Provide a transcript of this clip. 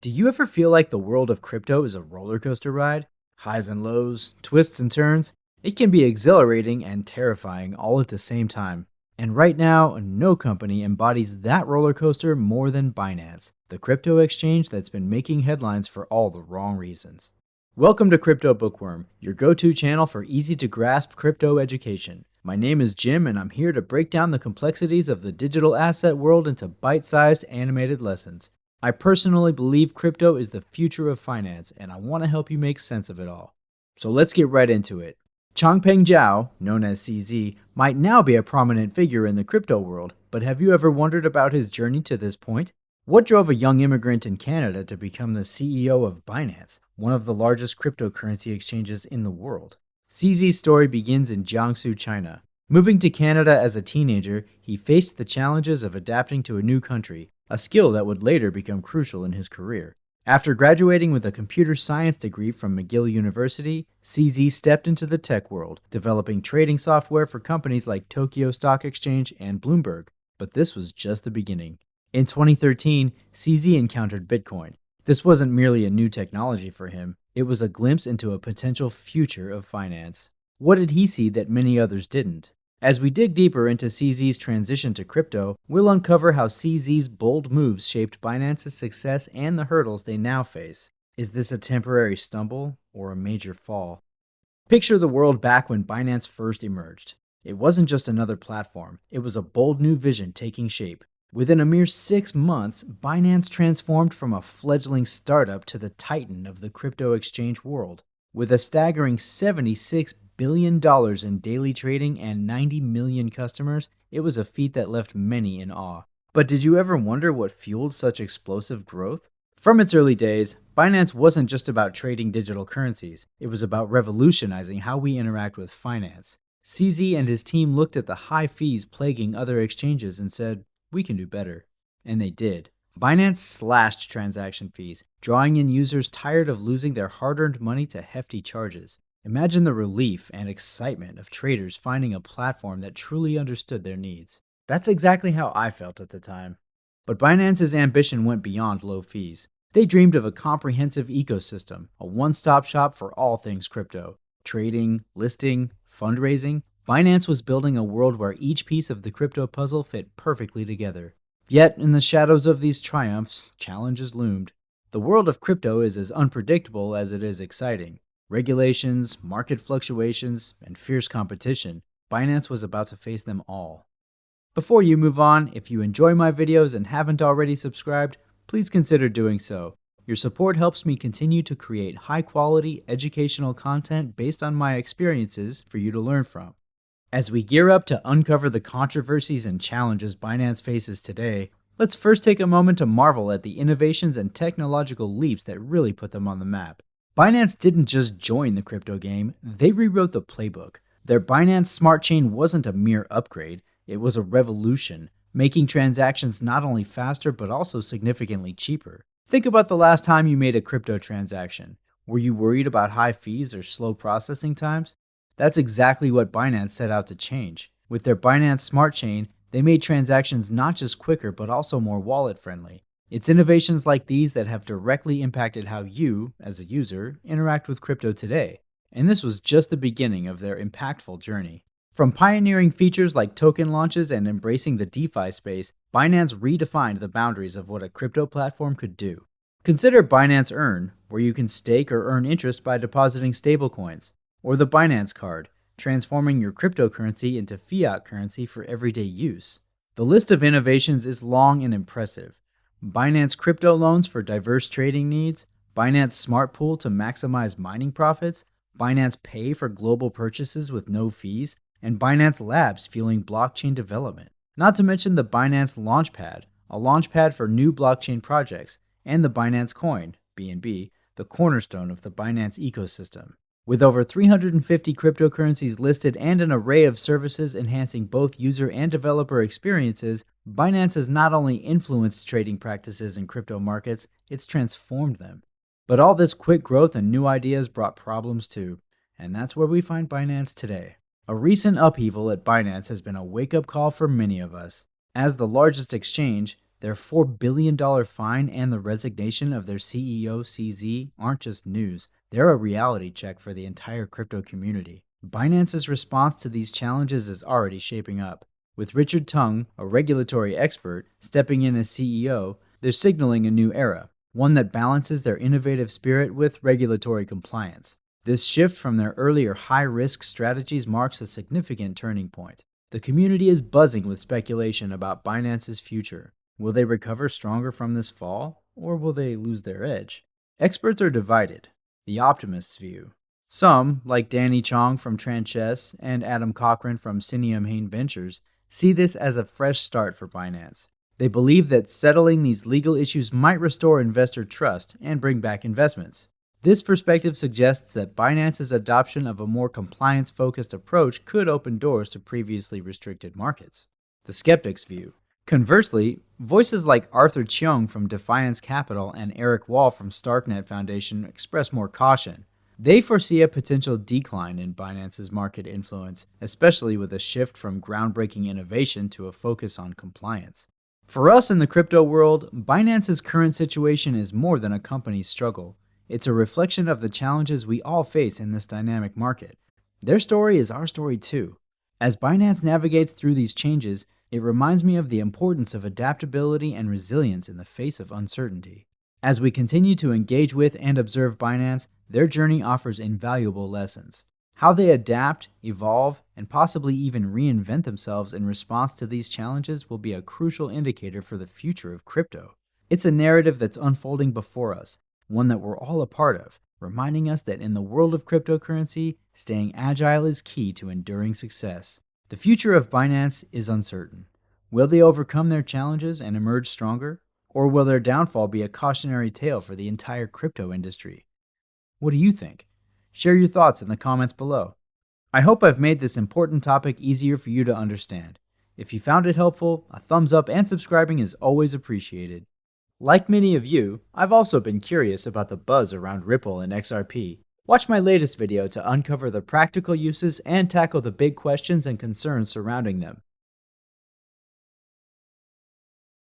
Do you ever feel like the world of crypto is a roller coaster ride? Highs and lows, twists and turns? It can be exhilarating and terrifying all at the same time. And right now, no company embodies that roller coaster more than Binance, the crypto exchange that's been making headlines for all the wrong reasons. Welcome to Crypto Bookworm, your go-to channel for easy-to-grasp crypto education. My name is Jim, and I'm here to break down the complexities of the digital asset world into bite-sized animated lessons. I personally believe crypto is the future of finance, and I want to help you make sense of it all. So let's get right into it. Changpeng Zhao, known as CZ, might now be a prominent figure in the crypto world, but have you ever wondered about his journey to this point? What drove a young immigrant in Canada to become the CEO of Binance, one of the largest cryptocurrency exchanges in the world? CZ's story begins in Jiangsu, China. Moving to Canada as a teenager, he faced the challenges of adapting to a new country, a skill that would later become crucial in his career. After graduating with a computer science degree from McGill University, CZ stepped into the tech world, developing trading software for companies like Tokyo Stock Exchange and Bloomberg. But this was just the beginning. In 2013, CZ encountered Bitcoin. This wasn't merely a new technology for him, it was a glimpse into a potential future of finance. What did he see that many others didn't? As we dig deeper into CZ's transition to crypto, we'll uncover how CZ's bold moves shaped Binance's success and the hurdles they now face. Is this a temporary stumble or a major fall? Picture the world back when Binance first emerged. It wasn't just another platform, it was a bold new vision taking shape. Within a mere 6 months, Binance transformed from a fledgling startup to the titan of the crypto exchange world. With a staggering $76 billion in daily trading and 90 million customers, it was a feat that left many in awe. But did you ever wonder what fueled such explosive growth? From its early days, Binance wasn't just about trading digital currencies. It was about revolutionizing how we interact with finance. CZ and his team looked at the high fees plaguing other exchanges and said, "We can do better." And they did. Binance slashed transaction fees, drawing in users tired of losing their hard-earned money to hefty charges. Imagine the relief and excitement of traders finding a platform that truly understood their needs. That's exactly how I felt at the time. But Binance's ambition went beyond low fees. They dreamed of a comprehensive ecosystem, a one-stop shop for all things crypto. Trading, listing, fundraising. Binance was building a world where each piece of the crypto puzzle fit perfectly together. Yet, in the shadows of these triumphs, challenges loomed. The world of crypto is as unpredictable as it is exciting. Regulations, market fluctuations, and fierce competition, Binance was about to face them all. Before you move on, if you enjoy my videos and haven't already subscribed, please consider doing so. Your support helps me continue to create high-quality, educational content based on my experiences for you to learn from. As we gear up to uncover the controversies and challenges Binance faces today, let's first take a moment to marvel at the innovations and technological leaps that really put them on the map. Binance didn't just join the crypto game, they rewrote the playbook. Their Binance Smart Chain wasn't a mere upgrade, it was a revolution, making transactions not only faster but also significantly cheaper. Think about the last time you made a crypto transaction. Were you worried about high fees or slow processing times? That's exactly what Binance set out to change. With their Binance Smart Chain, they made transactions not just quicker but also more wallet-friendly. It's innovations like these that have directly impacted how you, as a user, interact with crypto today. And this was just the beginning of their impactful journey. From pioneering features like token launches and embracing the DeFi space, Binance redefined the boundaries of what a crypto platform could do. Consider Binance Earn, where you can stake or earn interest by depositing stablecoins, or the Binance Card, transforming your cryptocurrency into fiat currency for everyday use. The list of innovations is long and impressive. Binance Crypto Loans for diverse trading needs, Binance Smart Pool to maximize mining profits, Binance Pay for global purchases with no fees, and Binance Labs fueling blockchain development. Not to mention the Binance Launchpad, a launchpad for new blockchain projects, and the Binance Coin, BNB, the cornerstone of the Binance ecosystem. With over 350 cryptocurrencies listed and an array of services enhancing both user and developer experiences, Binance has not only influenced trading practices in crypto markets, it's transformed them. But all this quick growth and new ideas brought problems too, and that's where we find Binance today. A recent upheaval at Binance has been a wake-up call for many of us. As the largest exchange, Their $4 billion fine and the resignation of their CEO CZ aren't just news, they're a reality check for the entire crypto community. Binance's response to these challenges is already shaping up. With Richard Tung, a regulatory expert, stepping in as CEO, they're signaling a new era, one that balances their innovative spirit with regulatory compliance. This shift from their earlier high-risk strategies marks a significant turning point. The community is buzzing with speculation about Binance's future. Will they recover stronger from this fall, or will they lose their edge? Experts are divided. The optimists' view. Some, like Danny Chong from Tranches and Adam Cochran from Sinium Hain Ventures, see this as a fresh start for Binance. They believe that settling these legal issues might restore investor trust and bring back investments. This perspective suggests that Binance's adoption of a more compliance-focused approach could open doors to previously restricted markets. The skeptics' view. Conversely, voices like Arthur Cheung from Defiance Capital and Eric Wall from Starknet Foundation express more caution. They foresee a potential decline in Binance's market influence, especially with a shift from groundbreaking innovation to a focus on compliance. For us in the crypto world, Binance's current situation is more than a company's struggle. It's a reflection of the challenges we all face in this dynamic market. Their story is our story too. As Binance navigates through these changes, it reminds me of the importance of adaptability and resilience in the face of uncertainty. As we continue to engage with and observe Binance, their journey offers invaluable lessons. How they adapt, evolve, and possibly even reinvent themselves in response to these challenges will be a crucial indicator for the future of crypto. It's a narrative that's unfolding before us, one that we're all a part of, reminding us that in the world of cryptocurrency, staying agile is key to enduring success. The future of Binance is uncertain. Will they overcome their challenges and emerge stronger? Or will their downfall be a cautionary tale for the entire crypto industry? What do you think? Share your thoughts in the comments below. I hope I've made this important topic easier for you to understand. If you found it helpful, a thumbs up and subscribing is always appreciated. Like many of you, I've also been curious about the buzz around Ripple and XRP. Watch my latest video to uncover the practical uses and tackle the big questions and concerns surrounding them.